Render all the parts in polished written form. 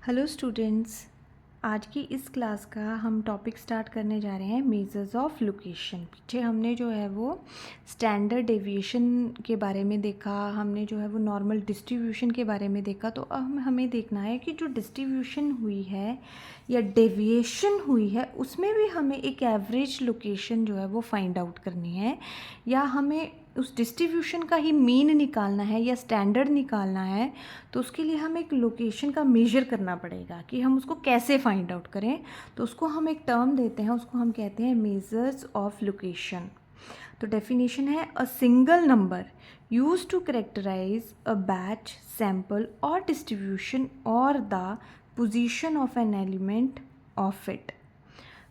Hello students, आज की इस क्लास का हम टॉपिक स्टार्ट करने जा रहे हैं मेजर्स ऑफ लोकेशन। पीछे हमने जो है वो स्टैंडर्ड डेविएशन के बारे में देखा, हमने जो है वो नॉर्मल डिस्ट्रीब्यूशन के बारे में देखा। तो अब हमें देखना है कि जो डिस्ट्रीब्यूशन हुई है या डेविएशन हुई है उसमें भी हमें एक एवरेज लोकेशन जो है वो फाइंड आउट करनी है, या हमें उस डिस्ट्रीब्यूशन का ही मीन निकालना है या स्टैंडर्ड निकालना है। तो उसके लिए हमें एक लोकेशन का मेजर करना पड़ेगा कि हम उसको कैसे फाइंड आउट करें। तो उसको हम एक टर्म देते हैं, उसको हम कहते हैं मेजर्स ऑफ लोकेशन। तो डेफिनेशन है a single number use to characterize a batch, sample और डिस्ट्रीब्यूशन और the position of an element of it.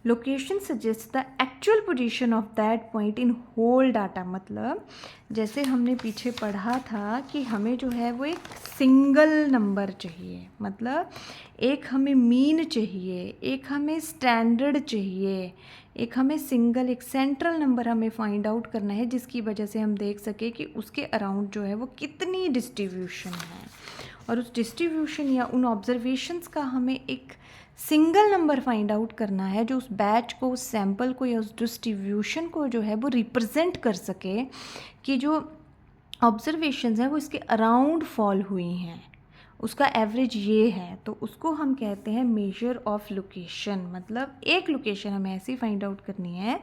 Location suggest the actual position of that point in whole data. मतलब जैसे हमने पीछे पढ़ा था कि हमें जो है वो एक सिंगल नंबर चाहिए, मतलब एक हमें मीन चाहिए, एक हमें स्टैंडर्ड चाहिए, एक हमें सिंगल, एक सेंट्रल नंबर हमें फाइंड आउट करना है जिसकी वजह से हम देख सके कि उसके अराउंड जो है वो कितनी डिस्ट्रीब्यूशन है। और उस डिस्ट्रीब्यूशन या उन ऑब्जर्वेशंस का हमें एक सिंगल नंबर फाइंड आउट करना है जो उस बैच को, उस सैम्पल को या उस डिस्ट्रीब्यूशन को जो है वो रिप्रेजेंट कर सके कि जो ऑब्जर्वेशंस हैं वो इसके अराउंड फॉल हुई हैं, उसका एवरेज ये है। तो उसको हम कहते हैं मेजर ऑफ लोकेशन। मतलब एक लोकेशन हमें ऐसी फाइंड आउट करनी है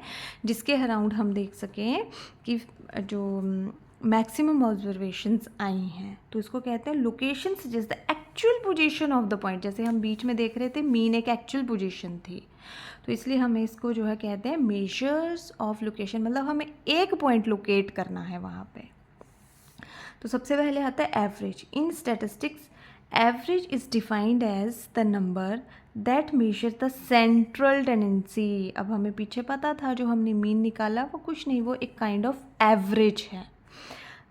जिसके अराउंड हम देख सकें कि जो मैक्सिमम ऑब्जर्वेशंस आई हैं। तो इसको कहते हैं location suggest the actual position of the point. जैसे हम बीच में देख रहे थे, मीन एक एक्चुअल पोजीशन थी, तो इसलिए हमें इसको जो है कहते हैं मेजर्स ऑफ लोकेशन। मतलब हमें एक पॉइंट लोकेट करना है वहाँ पे। तो सबसे पहले आता है average. In statistics average is defined as the number that measure the central tendency. अब हमें पीछे पता था जो हमने मीन निकाला वो कुछ नहीं, वो एक काइंड ऑफ एवरेज है।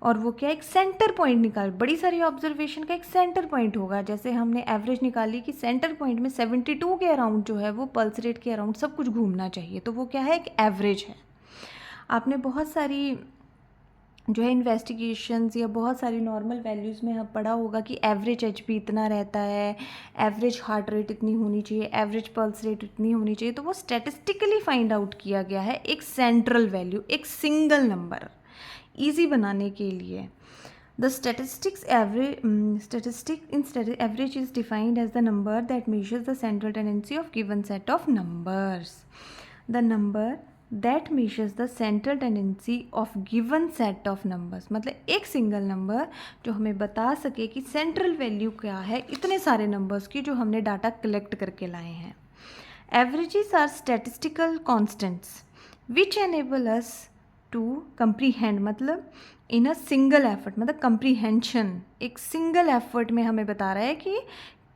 और वो क्या, एक सेंटर पॉइंट निकाल, बड़ी सारी ऑब्जर्वेशन का एक सेंटर पॉइंट होगा। जैसे हमने एवरेज निकाली कि सेंटर पॉइंट में 72 के अराउंड जो है वो पल्स रेट के अराउंड सब कुछ घूमना चाहिए, तो वो क्या है, एक एवरेज है। आपने बहुत सारी जो है इन्वेस्टिगेशंस या बहुत सारी नॉर्मल वैल्यूज़ में हम पढ़ा होगा कि एवरेज एचपी इतना रहता है, एवरेज हार्ट रेट इतनी होनी चाहिए, एवरेज पल्स रेट इतनी होनी चाहिए। तो वो स्टैटिस्टिकली फाइंड आउट किया गया है, एक सेंट्रल वैल्यू, एक सिंगल नंबर, ईजी बनाने के लिए। The statistics average is defined as the number that measures the central tendency of given set of numbers. The number that measures the central tendency of given set of numbers, मतलब एक single number जो हमें बता सके कि central value क्या है इतने सारे नंबर्स की जो हमने डाटा कलेक्ट करके लाए हैं। Averages are statistical constants which enable us to comprehend, मतलब इन अ सिंगल एफर्ट, मतलब कंप्रीहेंशन एक सिंगल एफर्ट में हमें बता रहा है कि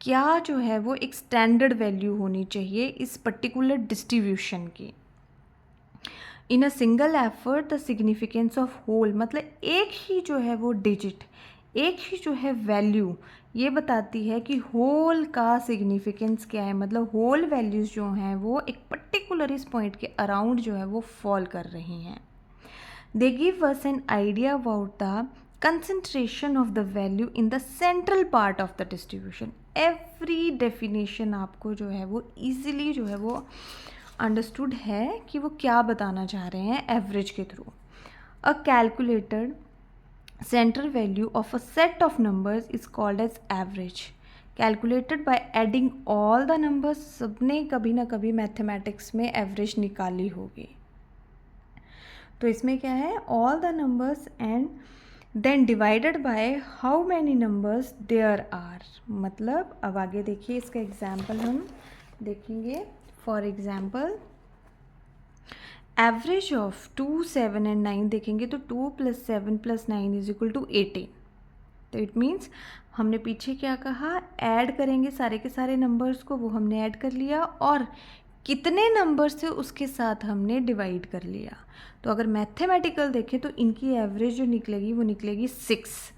क्या जो है वो एक स्टैंडर्ड वैल्यू होनी चाहिए इस पर्टिकुलर डिस्ट्रीब्यूशन की। In a single effort the significance of whole, मतलब एक ही जो है वो डिजिट, एक ही जो है वैल्यू ये बताती है कि होल का सिग्निफिकेंस क्या है। मतलब होल वैल्यूज़ जो हैं वो एक पर्टिकुलर इस पॉइंट के अराउंड जो है वो फॉल कर रही हैं। They give us an idea about the concentration of the value in the central part of the distribution. Every definition आपको जो है वो easily जो है वो understood है कि वो क्या बताना चाह रहे हैं एवरेज के through. A calculated central value of a set of numbers is called as average. Calculated by adding all the numbers। सबने कभी ना कभी मैथमेटिक्स में एवरेज निकाली होगी। तो इसमें क्या है, all the numbers and then divided by how many numbers there are. मतलब अब आगे देखिए इसका एग्जाम्पल हम देखेंगे। For example average of 2, 7 and 9 देखेंगे तो 2 + 7 + 9 इज इक्वल टू 18। तो इट मीन्स हमने पीछे क्या कहा, ऐड करेंगे सारे के सारे नंबर्स को, वो हमने ऐड कर लिया और कितने नंबर से उसके साथ हमने डिवाइड कर लिया। तो अगर मैथमेटिकल देखें तो इनकी एवरेज जो निकलेगी वो निकलेगी 6।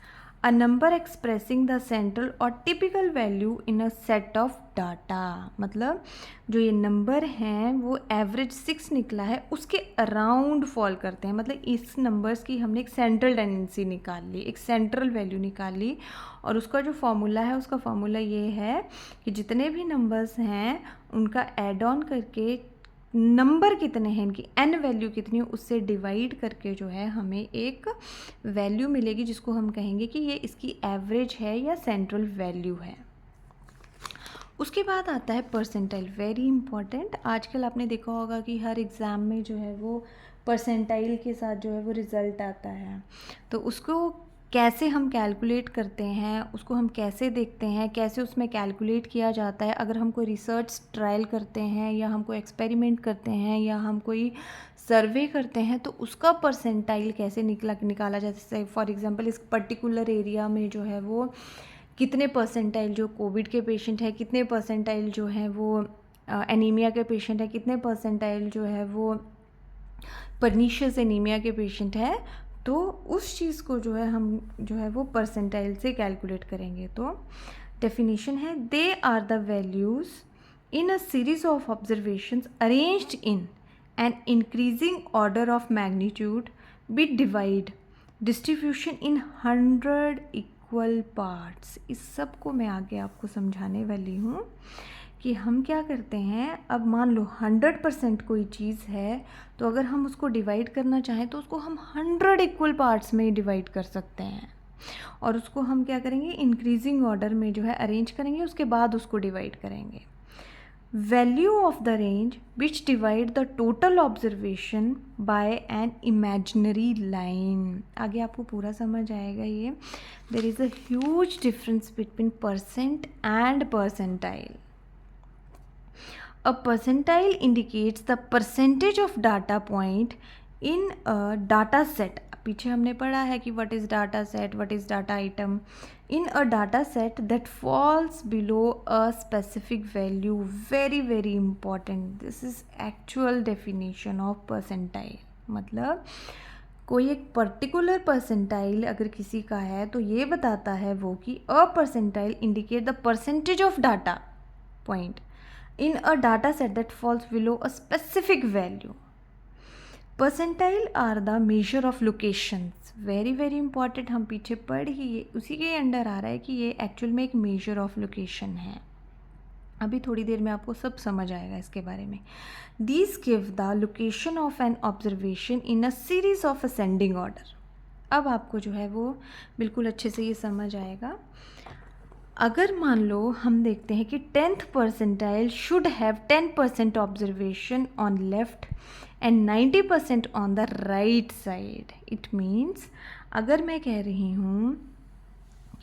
A number expressing the central और typical value in a set of data. मतलब जो ये नंबर हैं वो एवरेज 6 निकला है उसके अराउंड फॉल करते हैं। मतलब इस नंबर्स की हमने एक सेंट्रल टेंडेंसी निकाल ली, एक सेंट्रल वैल्यू निकाल ली, और उसका जो फॉर्मूला है उसका फॉर्मूला ये है कि जितने भी नंबर्स हैं उनका ऐड ऑन करके नंबर कितने हैं, इनकी n वैल्यू कितनी है, उससे डिवाइड करके जो है हमें एक वैल्यू मिलेगी जिसको हम कहेंगे कि ये इसकी एवरेज है या सेंट्रल वैल्यू है। उसके बाद आता है परसेंटाइल, वेरी इंपॉर्टेंट। आजकल आपने देखा होगा कि हर एग्ज़ाम में जो है वो परसेंटाइल के साथ जो है वो रिज़ल्ट आता है, तो उसको कैसे हम कैलकुलेट करते हैं, उसको हम कैसे देखते हैं, कैसे उसमें कैलकुलेट किया जाता है। अगर हम कोई रिसर्च ट्रायल करते हैं या हम कोई एक्सपेरिमेंट करते हैं या हम कोई सर्वे करते हैं तो उसका परसेंटाइल कैसे निकाला जाता है। जैसे फॉर एग्जांपल इस पर्टिकुलर एरिया में जो है वो कितने परसेंटाइल जो कोविड के पेशेंट है, कितने परसेंटाइल जो है वो एनीमिया के पेशेंट है, कितने परसेंटाइल जो है वो पर्नीशियस एनीमिया के पेशेंट है, तो उस चीज़ को जो है हम जो है वो परसेंटाइल से कैलकुलेट करेंगे। तो डेफिनेशन है, they are the values in a series of observations arranged in an increasing order of magnitude with divide distribution in 100 equal parts. इस सब को मैं आगे आपको समझाने वाली हूँ कि हम क्या करते हैं। अब मान लो 100% कोई चीज़ है, तो अगर हम उसको डिवाइड करना चाहें तो उसको हम 100 इक्वल पार्ट्स में डिवाइड कर सकते हैं, और उसको हम क्या करेंगे, इंक्रीजिंग ऑर्डर में जो है अरेंज करेंगे, उसके बाद उसको डिवाइड करेंगे। Value of the range which divide the total observation by an imaginary line. आगे आपको पूरा समझ आएगा ये। There is a huge difference between percent and percentile. A percentile indicates the percentage of data point in a data set. पीछे हमने पढ़ा है कि what is data set, what is data item. In a data set that falls below a specific value. Very very important. This is actual definition of percentile. मतलब कोई एक particular percentile अगर किसी का है तो ये बताता है वो कि a percentile indicate the percentage of data point in a data set that falls below a specific value. Percentile are the measure of locations. Very very important, हम पीछे पढ़ ही उसी के अंडर आ रहा है कि ये एक्चुअल में एक मेजर ऑफ लोकेशन है। अभी थोड़ी देर में आपको सब समझ आएगा इसके बारे में। These give the location of an observation in a series of ascending order. अब आपको जो है वो बिल्कुल अच्छे से ये समझ आएगा। अगर मान लो हम देखते हैं कि 10th percentile should have 10% observation on left and 90% on the right side. It means अगर मैं कह रही हूँ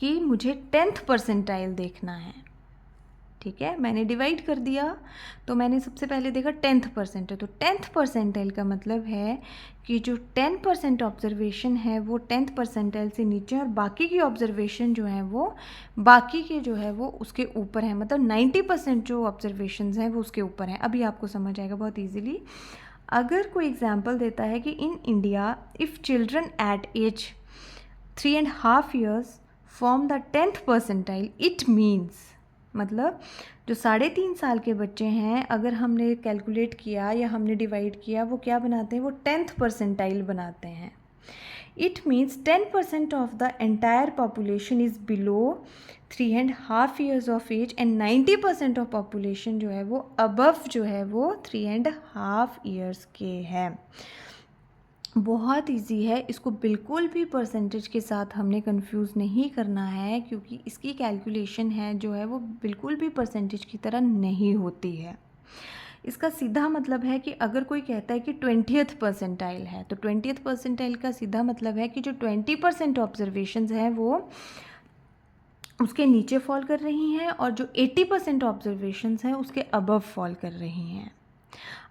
कि मुझे 10th परसेंटाइल देखना है, ठीक है, मैंने डिवाइड कर दिया, तो मैंने सबसे पहले देखा 10th परसेंटाइल, तो 10th परसेंटाइल का मतलब है कि जो 10% ऑब्जर्वेशन है वो 10th परसेंटाइल से नीचे, और बाकी की ऑब्जर्वेशन जो है वो बाकी के जो है वो उसके ऊपर है। मतलब 90% जो ऑब्जर्वेशन हैं वो उसके ऊपर हैं। अभी आपको समझ आएगा बहुत ईजीली। अगर कोई एग्जाम्पल देता है कि in India if children at age 3.5 years form the 10th percentile, it means मतलब जो 3.5 साल के बच्चे हैं अगर हमने कैलकुलेट किया या हमने डिवाइड किया, वो क्या बनाते हैं, वो 10th परसेंटाइल बनाते हैं। It means 10% of the entire population is below 3.5 years of age and 90% of population जो है वो अबव जो है वो 3.5 years के हैं। बहुत इजी है, इसको बिल्कुल भी परसेंटेज के साथ हमने कंफ्यूज नहीं करना है, क्योंकि इसकी कैलकुलेशन है जो है वो बिल्कुल भी परसेंटेज की तरह नहीं होती है। इसका सीधा मतलब है कि अगर कोई कहता है कि 20th परसेंटाइल है, तो 20th परसेंटाइल का सीधा मतलब है कि जो 20% ऑब्जर्वेशंस हैं वो उसके नीचे फॉल कर रही हैं, और जो 80% ऑब्जर्वेशंस हैं उसके अबव फॉल कर रही हैं।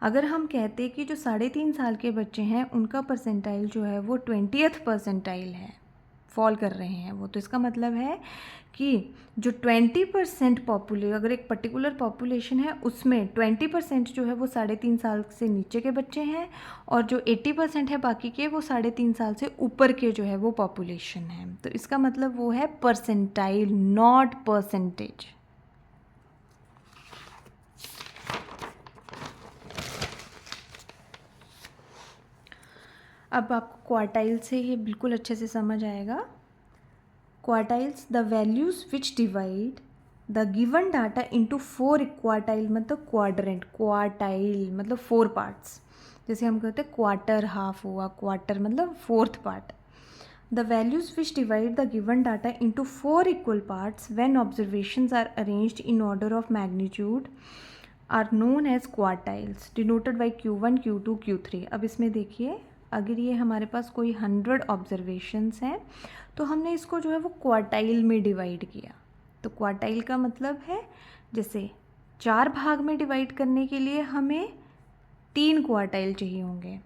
अगर हम कहते हैं कि जो 3.5 साल के बच्चे हैं उनका परसेंटाइल जो है वो 20th परसेंटाइल है, फॉल कर रहे हैं वो। तो इसका मतलब है कि जो 20% पॉपुलेशन, अगर एक पर्टिकुलर पॉपुलेशन है उसमें 20% जो है वो 3.5 साल से नीचे के बच्चे हैं, और जो 80% है बाकी के वो 3.5 साल से ऊपर के जो है वो पॉपुलेशन है। तो इसका मतलब वो है परसेंटाइल, नॉट परसेंटेज। अब आपको क्वार्टाइल से ये बिल्कुल अच्छे से समझ आएगा। Quartiles, the values which divide the given data into 4 quartile, मतलब क्वाड्रेंट, क्वार्टाइल मतलब 4 पार्ट्स। जैसे हम कहते हैं क्वार्टर, हाफ हुआ, क्वार्टर मतलब 4th part. The values which divide the given data into 4 equal parts when observations are arranged in order of magnitude are known as quartiles, denoted by Q1, Q2, Q3। अब इसमें देखिए, अगर ये हमारे पास कोई 100 observations हैं तो हमने इसको जो है वो क्वार्टाइल में डिवाइड किया। तो क्वार्टाइल का मतलब है जैसे 4 भाग में डिवाइड करने के लिए हमें 3 क्वार्टाइल चाहिए होंगे,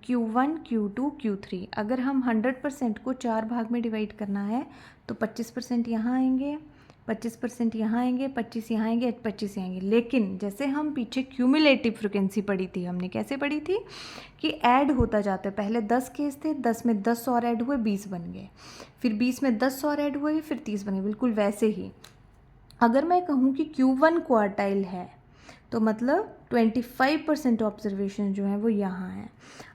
Q1, Q2, Q3। अगर हम 100% को 4 भाग में डिवाइड करना है तो 25% यहाँ आएंगे, 25% यहाँ आएंगे, 25 यहाँ आएंगे, 25 यहाँ आएंगे। लेकिन जैसे हम पीछे क्यूमुलेटिव फ्रिक्वेंसी पढ़ी थी, हमने कैसे पढ़ी थी कि ऐड होता जाता है। पहले 10 केस थे, 10 में 10 और ऐड हुए, 20 बन गए, फिर 20 में 10 और ऐड हुए, फिर 30 बन गए। बिल्कुल वैसे ही अगर मैं कहूँ कि Q1 क्वार्टाइल है तो मतलब 25% ऑब्जर्वेशन जो है वो यहाँ है।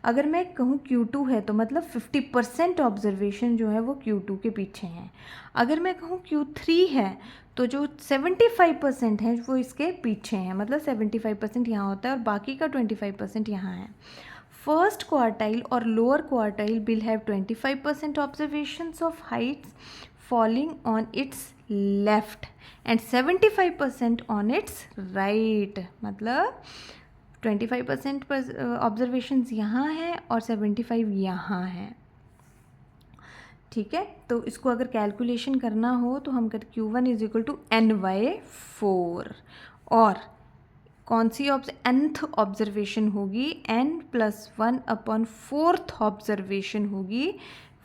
अगर मैं कहूँ Q2 है तो मतलब 50% ऑब्जर्वेशन जो है वो Q2 के पीछे हैं। अगर मैं कहूँ Q3 है तो जो 75% है वो इसके पीछे हैं, मतलब 75% यहाँ होता है और बाकी का 25% यहाँ है। फर्स्ट क्वार्टाइल और lower quartile will have 25% observations of Heights falling on its left and 75% on its right, मतलब 25% ऑब्जर्वेशंस यहाँ हैं और 75 यहाँ हैं। ठीक है, तो इसको अगर कैलकुलेशन करना हो तो हम करते Q1 is equal to N/4, और कौन सी nth ऑब्जर्वेशन होगी, N+1/4th ऑब्जर्वेशन होगी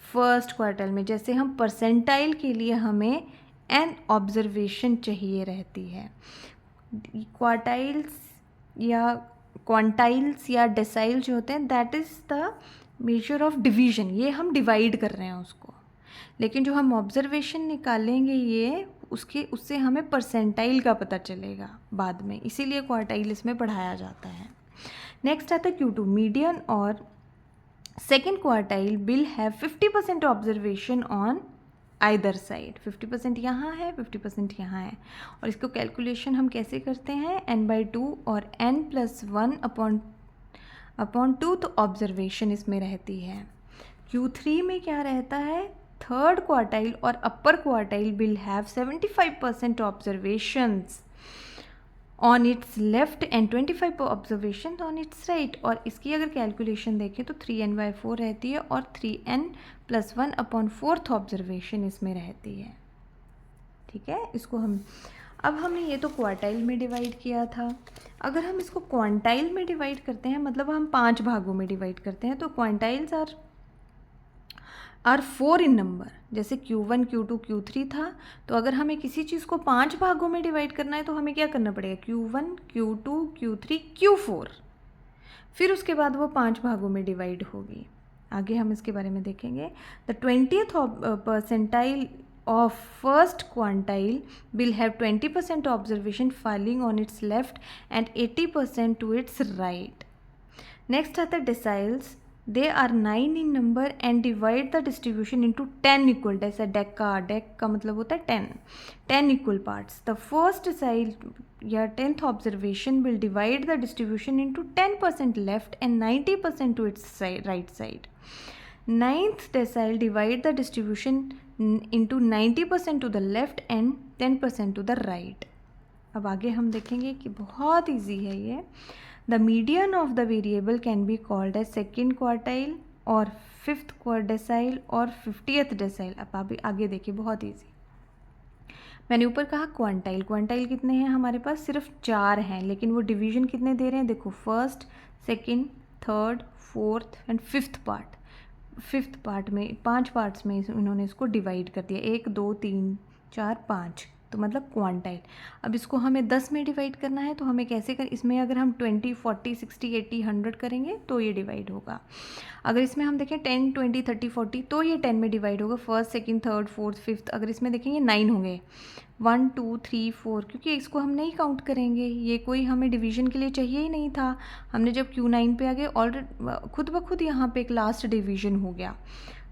फर्स्ट क्वार्टाइल में। जैसे हम परसेंटाइल के लिए हमें n ऑब्जर्वेशन चाहिए रहती है। क्वार्टाइल्स या क्वांटाइल्स या डेसाइल जो होते हैं, that is the measure of division, ये हम डिवाइड कर रहे हैं उसको। लेकिन जो हम ऑब्जर्वेशन निकालेंगे ये उससे हमें परसेंटाइल का पता चलेगा बाद में, इसीलिए क्वार्टाइल इसमें पढ़ाया जाता है। नेक्स्ट आता है Q2, मीडियन और second quartile will have 50% observation on either side. 50% यहाँ है, 50% यहाँ है, और इसको कैलकुलेशन हम कैसे करते हैं, N/2 और N+1/2 तो ऑब्जर्वेशन इसमें रहती है। Q3 में क्या रहता है, थर्ड क्वार्टाइल और अपर quartile will have 75% observations on its left and 25 observation on it's right. और इसकी अगर कैलकुलेशन देखें तो 3N/4 रहती है और 3N+1/4th ऑब्जर्वेशन इसमें रहती है। ठीक है, इसको अब हमने ये तो क्वार्टाइल में डिवाइड किया था। अगर हम इसको क्वांटाइल में डिवाइड करते हैं, मतलब हम 5 भागों में डिवाइड करते हैं, तो क्वांटाइल्स आर 4 इन नंबर। जैसे Q1, Q2, Q3 था, तो अगर हमें किसी चीज़ को 5 भागों में डिवाइड करना है तो हमें क्या करना पड़ेगा, Q1, Q2, Q3, Q4, फिर उसके बाद वो 5 भागों में डिवाइड होगी। आगे हम इसके बारे में देखेंगे। The 20th percentile of first quantile will have 20% observation falling on its left and 80% to its right. Next आता है deciles. They are 9 in number and divide the distribution into 10 equal, जैसे डेक का मतलब होता है 10 equal parts. The first decile या 10th observation will divide the distribution into 10% left and 90% to its right side. 9th decile divide the distribution into 90% to the left and 10% to the right. अब आगे हम देखेंगे कि बहुत easy है ये। The median of the variable can be called as second quartile और 5th decile और 50th decile। अब आगे देखिए, बहुत ईजी। मैंने ऊपर कहा क्वांटाइल कितने हैं हमारे पास, सिर्फ 4 हैं, लेकिन वो डिवीजन कितने दे रहे हैं, देखो first, second, third, fourth and 5th part. Fifth part में, 5 पार्ट्स में इन्होंने इसको डिवाइड कर दिया, 1 2 3 4 5, तो मतलब क्वांटाइल। अब इसको हमें 10 में डिवाइड करना है, तो हमें कैसे कर, इसमें अगर हम 20 40 60 80 100 करेंगे तो ये डिवाइड होगा। अगर इसमें हम देखें 10 20 30 40 तो ये 10 में डिवाइड होगा, first second third fourth fifth. अगर इसमें देखेंगे 9 होंगे, 1 2 3 4, क्योंकि इसको हम नहीं काउंट करेंगे, ये कोई हमें डिवीजन के लिए चाहिए ही नहीं था। हमने जब Q9 पे आ गए ऑलरेडी खुद ब खुद यहाँ पे एक लास्ट डिवीजन हो गया।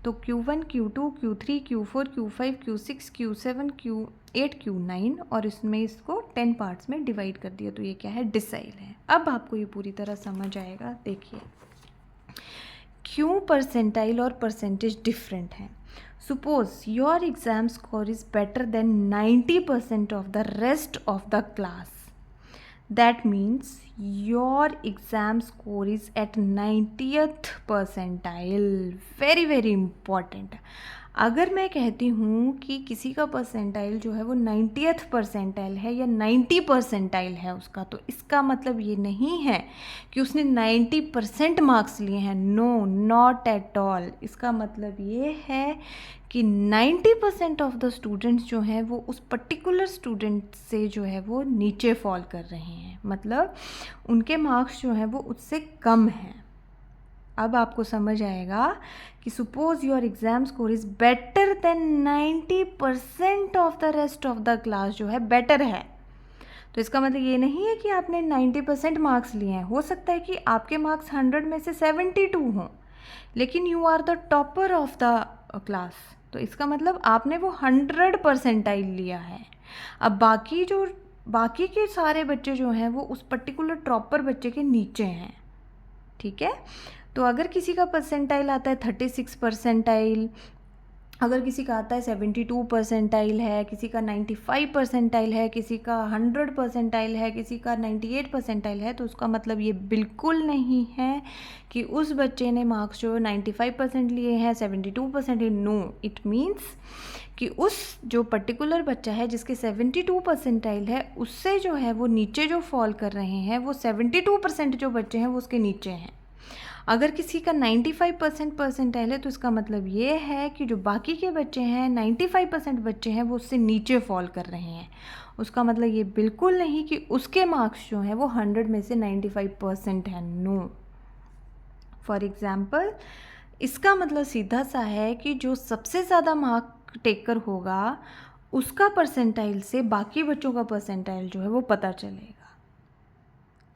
तो Q1 Q2 Q3 Q4 Q5 Q6 Q7 Q8 Q9, और इसमें इसको 10 पार्ट्स में डिवाइड कर दिया, तो ये क्या है, डिसाइल है। अब आपको ये पूरी तरह समझ आएगा। देखिए क्यों परसेंटाइल और परसेंटेज डिफरेंट हैं। Suppose your exam score is better than 90% of the rest of the class, that means your exam score is at 90th percentile, very very important। अगर मैं कहती हूँ कि किसी का परसेंटाइल जो है वो 90th परसेंटाइल है या 90 परसेंटाइल है उसका, तो इसका मतलब ये नहीं है कि उसने 90% मार्क्स लिए हैं, नो नॉट एट ऑल। इसका मतलब ये है कि 90% ऑफ द स्टूडेंट्स जो हैं वो उस पर्टिकुलर स्टूडेंट से जो है वो नीचे फॉल कर रहे हैं, मतलब उनके मार्क्स जो हैं वो उससे कम हैं। अब आपको समझ आएगा कि suppose your exam score is better than 90% of the rest of the class, जो है बेटर है, तो इसका मतलब ये नहीं है कि आपने 90% मार्क्स लिए हैं। हो सकता है कि आपके मार्क्स 100 में से 72 हों, लेकिन you are the topper of the class, तो इसका मतलब आपने वो 100 परसेंटाइल लिया है। अब बाकी के सारे बच्चे जो हैं वो उस पर्टिकुलर टॉपर बच्चे के नीचे हैं, ठीक है। तो अगर किसी का परसेंटाइल आता है 36 परसेंटाइल, अगर किसी का आता है 72 परसेंटाइल है, किसी का 95 परसेंटाइल है, किसी का 100 परसेंटाइल है, किसी का 98 परसेंटाइल है, तो उसका मतलब ये बिल्कुल नहीं है कि उस बच्चे ने मार्क्स जो 95% लिए हैं, 72% लिए। नो, इट मीन्स कि उस जो पर्टिकुलर बच्चा है जिसके 72 परसेंटाइल है, उससे जो है वो नीचे जो फॉल कर रहे हैं, वो 72% जो बच्चे हैं वो उसके नीचे हैं। अगर किसी का 95% परसेंटाइल है, तो इसका मतलब ये है कि जो बाकी के बच्चे हैं, 95% बच्चे हैं, वो उससे नीचे फॉल कर रहे हैं। उसका मतलब ये बिल्कुल नहीं कि उसके मार्क्स जो हैं वो 100 में से 95% हैं, नो। फॉर एग्ज़ाम्पल, इसका मतलब सीधा सा है कि जो सबसे ज़्यादा मार्क टेकर होगा उसका परसेंटाइल से बाकी बच्चों का परसेंटाइल जो है वो पता चलेगा,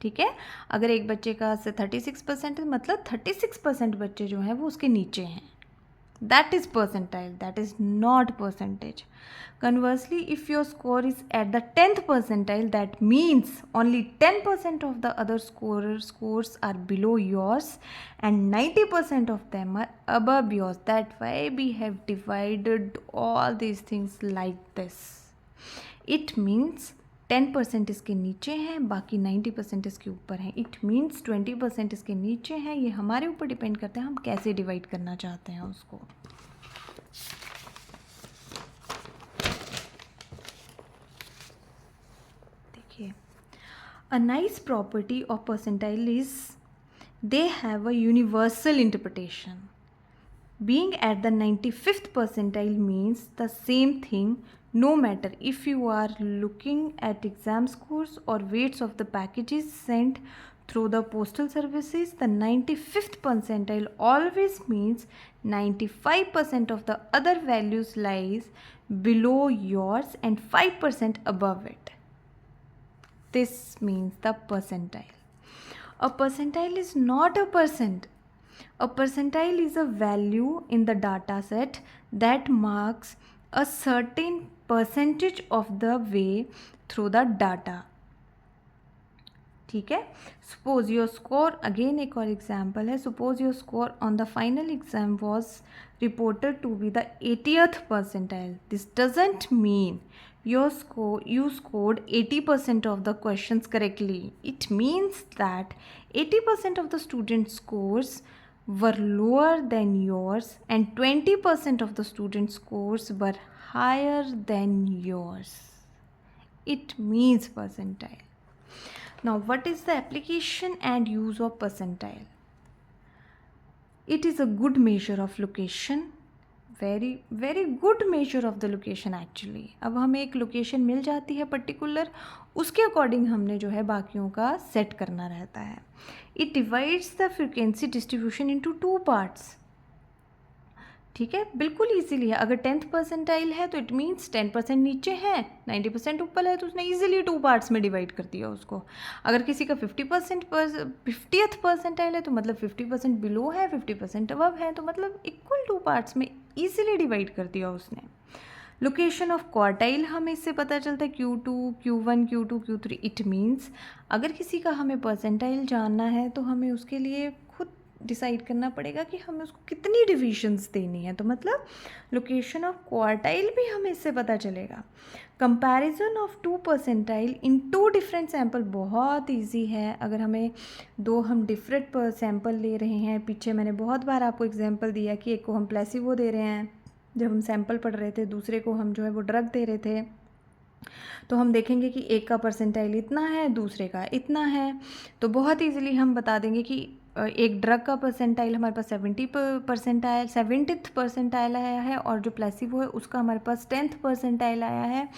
ठीक है। अगर एक बच्चे का से 36% है, मतलब 36% बच्चे जो हैं वो उसके नीचे हैं, that is percentile, that is not percentage. Conversely, if your score is at the 10th percentile, that means only 10% of the other scores are below yours and 90% of them are above yours. That why we have divided all these things like this. It means 10% इसके नीचे हैं, बाकी 90% इसके ऊपर हैं। It means 20% इसके नीचे हैं। ये हमारे ऊपर डिपेंड करता है हम कैसे डिवाइड करना चाहते हैं उसको। देखिए, a nice property of percentile is they have a universal interpretation. Being at the 95th percentile means the same thing no matter if you are looking at exam scores or weights of the packages sent through the postal services. The 95th percentile always means 95% of the other values lies below yours and 5% above it. This means the percentile. A percentile is not a percent. A percentile is a value in the data set that marks a certain percentage of the way through the data, ठीक है। Suppose your score, again एक और example है, suppose your score on the final exam was reported to be the 80th percentile. This doesn't mean you scored 80% of the questions correctly. It means that 80% of the student scores were lower than yours and 20% of the student scores were higher than yours. It means percentile. Now, what is the application and use of percentile? It is a good measure of location, very very good measure of the location actually. अब हमें एक location मिल जाती है particular, उसके according हमने जो है बाकियों का सेट करना रहता है। It divides the frequency distribution into 2 parts. ठीक है, बिल्कुल इजीली है। अगर 10th परसेंटाइल है तो इट मीन्स 10% नीचे है, 90% ऊपर है, तो उसने इजीली 2 पार्ट्स में डिवाइड कर दिया उसको। अगर किसी का 50th परसेंटाइल है तो मतलब 50% बिलो है, 50% अबव है, तो मतलब इक्वल 2 पार्ट्स में इजीली डिवाइड कर दिया उसने। लोकेशन ऑफ क्वार्टाइल हमें इससे पता चलता है Q2, Q1, Q2, Q3। It means अगर किसी का हमें परसेंटाइल जानना है तो हमें उसके लिए खुद डिसाइड करना पड़ेगा कि हमें उसको कितनी डिविजन्स देनी है। तो मतलब लोकेशन ऑफ क्वार्टाइल भी हमें इससे पता चलेगा। Comparison of 2 percentile in 2 different sample बहुत इजी है। अगर हमें हम डिफरेंट सैम्पल ले रहे हैं, पीछे मैंने बहुत बार आपको एग्जांपल दिया कि एक को हम प्लेसिबो दे रहे हैं जब हम सैंपल पढ़ रहे थे, दूसरे को हम जो है वो ड्रग दे रहे थे, तो हम देखेंगे कि एक का परसेंटाइल इतना है, दूसरे का इतना है, तो बहुत इजीली हम बता देंगे कि एक ड्रग का परसेंटाइल हमारे पास 70th परसेंटाइल आया है और जो प्लेसिबो है उसका हमारे पास 10th परसेंटाइल आया है।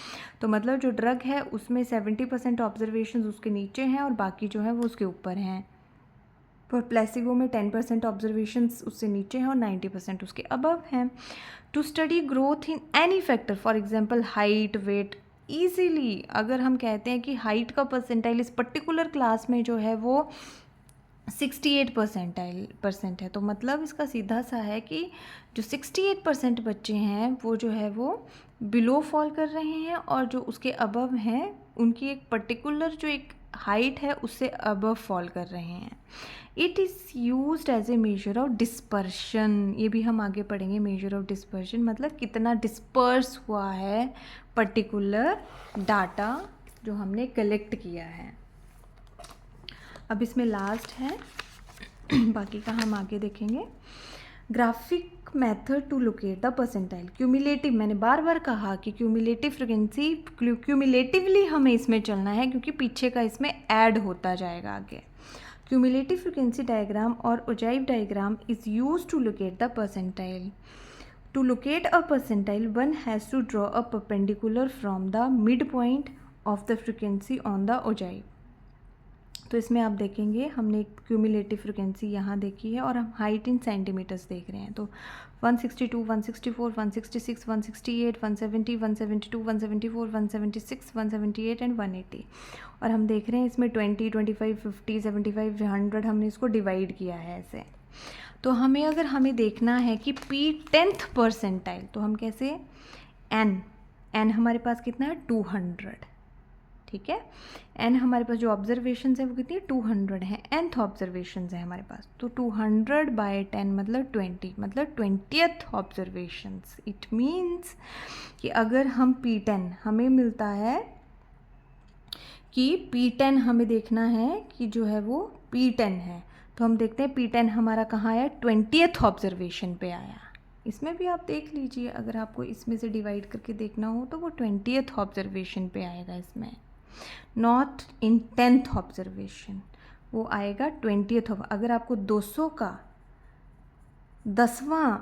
तो मतलब जो ड्रग है उसमें 70% ऑब्जर्वेशन उसके नीचे हैं और बाकी जो है वो उसके ऊपर हैं। पर प्लेसिबो में 10% ऑब्जर्वेशंस उससे नीचे हैं और 90% उसके अबव हैं। To study growth in any factor, for example height, weight, easily अगर हम कहते हैं कि हाइट का परसेंटाइल इस पर्टिकुलर क्लास में जो है वो 68% है, तो मतलब इसका सीधा सा है कि जो 68% बच्चे हैं वो जो है वो बिलो फॉल कर रहे हैं और जो उसके अबव हैं उनकी एक पर्टिकुलर जो एक हाइट है उससे अबव फॉल कर रहे हैं। It is used as a measure of dispersion, ये भी हम आगे पढ़ेंगे। मेजर ऑफ डिस्पर्शन मतलब कितना डिस्पर्स हुआ है पर्टिकुलर डाटा जो हमने कलेक्ट किया है। अब इसमें लास्ट है, बाकी का हम आगे देखेंगे। Graphic method to locate the percentile. Cumulative, मैंने बार बार कहा कि क्यूमुलेटिव फ्रिक्वेंसी क्यूमुलेटिवली हमें इसमें चलना है क्योंकि पीछे का इसमें ऐड होता जाएगा आगे। क्यूमुलेटिव फ्रिक्वेंसी डायग्राम और ogive diagram is use to locate the percentile. To locate a percentile, one has to draw a perpendicular from the midpoint of the frequency on the ogive। तो इसमें आप देखेंगे हमने cumulative frequency यहाँ देखी है और हम हाइट इन सेंटीमीटर्स देख रहे हैं। तो 162, 164, 166, 168, 170, 172, 174, 176, 178 एंड 180। और हम देख रहे हैं इसमें 20, 25, 50, 75, 100 हमने इसको डिवाइड किया है ऐसे। तो हमें देखना है कि P10th परसेंटाइल, तो हम कैसे n हमारे पास कितना है 200, ठीक है। n हमारे पास जो ऑब्जर्वेशन है वो कितनी 200 है, nth ऑब्जर्वेशन है हमारे पास, तो 200/10 मतलब 20, मतलब 20th ऑब्जर्वेशन। इट मीन्स कि अगर हम P10 हमें मिलता है कि P10 हमें देखना है कि जो है वो P10 है, तो हम देखते हैं P10 हमारा कहाँ आया 20th ऑब्जर्वेशन पे आया। इसमें भी आप देख लीजिए, अगर आपको इसमें से डिवाइड करके देखना हो तो वो 20th ऑब्जर्वेशन पे आएगा, इसमें नॉट इन 10th ऑब्जर्वेशन, वो आएगा 20th। अगर आपको 200 का 10वां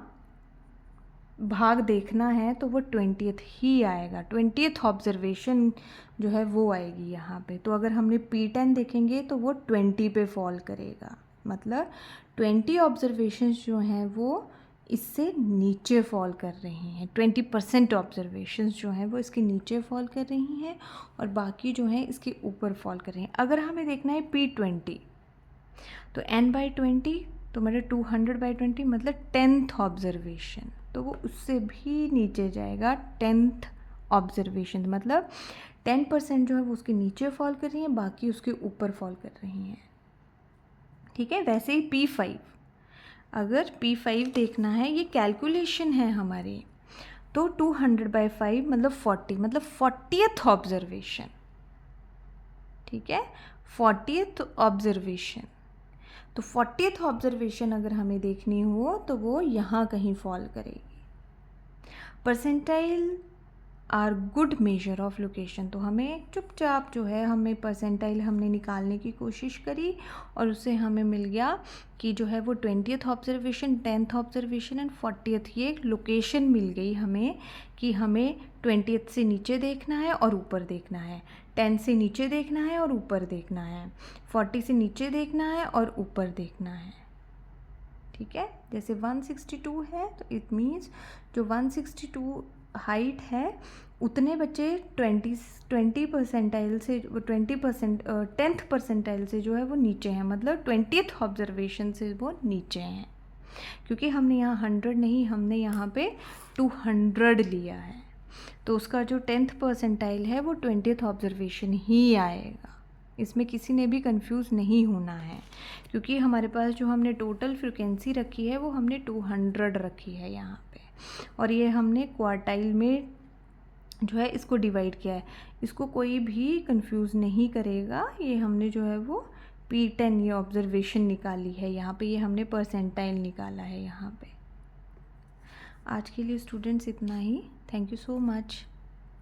भाग देखना है तो वो 20th ही आएगा, 20th ऑब्जर्वेशन जो है वो आएगी यहाँ पे। तो अगर हमने P10 देखेंगे तो वो 20 पे फॉल करेगा, मतलब 20 ऑब्जर्वेशंस जो हैं वो इससे नीचे फॉल कर रही हैं। 20% ऑब्जर्वेशंस जो हैं वो इसके नीचे फॉल कर रही हैं और बाकी जो हैं इसके ऊपर फॉल कर रही हैं। अगर हमें देखना है P20 तो n/20 तो मतलब 200/20 मतलब 10th ऑब्जर्वेशन, तो वो उससे भी नीचे जाएगा 10th ऑब्जर्वेशन, मतलब 10% जो है वो उसके नीचे फॉल कर रही हैं, बाकी उसके ऊपर फॉल कर रही हैं, ठीक है। वैसे ही P5, अगर P5 देखना है, ये कैलकुलेशन है हमारी, तो 200/5 मतलब 40, मतलब 40th ऑब्जर्वेशन, ठीक है, 40th ऑब्जर्वेशन। तो 40th ऑब्जर्वेशन अगर हमें देखनी हो तो वो यहाँ कहीं फॉल करेगी। Percentile are good measure of location. तो हमें चुपचाप जो है हमें परसेंटाइल हमने निकालने की कोशिश करी और उससे हमें मिल गया कि जो है वो 20th observation, 10th observation and 40th, ये लोकेशन मिल गई हमें कि हमें 20th से नीचे देखना है और ऊपर देखना है, 10 से नीचे देखना है और ऊपर देखना है, 40 से नीचे देखना है और ऊपर देखना है। ठीक है, जैसे 162 है तो इट मीन्स जो 162 हाइट है उतने बच्चे 20 परसेंटाइल से 10th परसेंटाइल से जो है वो नीचे हैं, मतलब 20th ऑब्जर्वेशन से वो नीचे हैं। क्योंकि हमने यहाँ 100 नहीं, हमने यहाँ पे 200 लिया है, तो उसका जो 10th परसेंटाइल है वो 20th ऑब्जर्वेशन ही आएगा। इसमें किसी ने भी कंफ्यूज नहीं होना है, क्योंकि हमारे पास जो हमने टोटल फ्रिक्वेंसी रखी है वो हमने 200 रखी है यहाँ पे, और ये हमने क्वार्टाइल में जो है इसको डिवाइड किया है। इसको कोई भी कंफ्यूज नहीं करेगा, ये हमने जो है वो P10 ये ऑब्जर्वेशन निकाली है यहाँ पे, ये हमने परसेंटाइल निकाला है यहाँ पे। आज के लिए स्टूडेंट्स इतना ही। Thank you so much.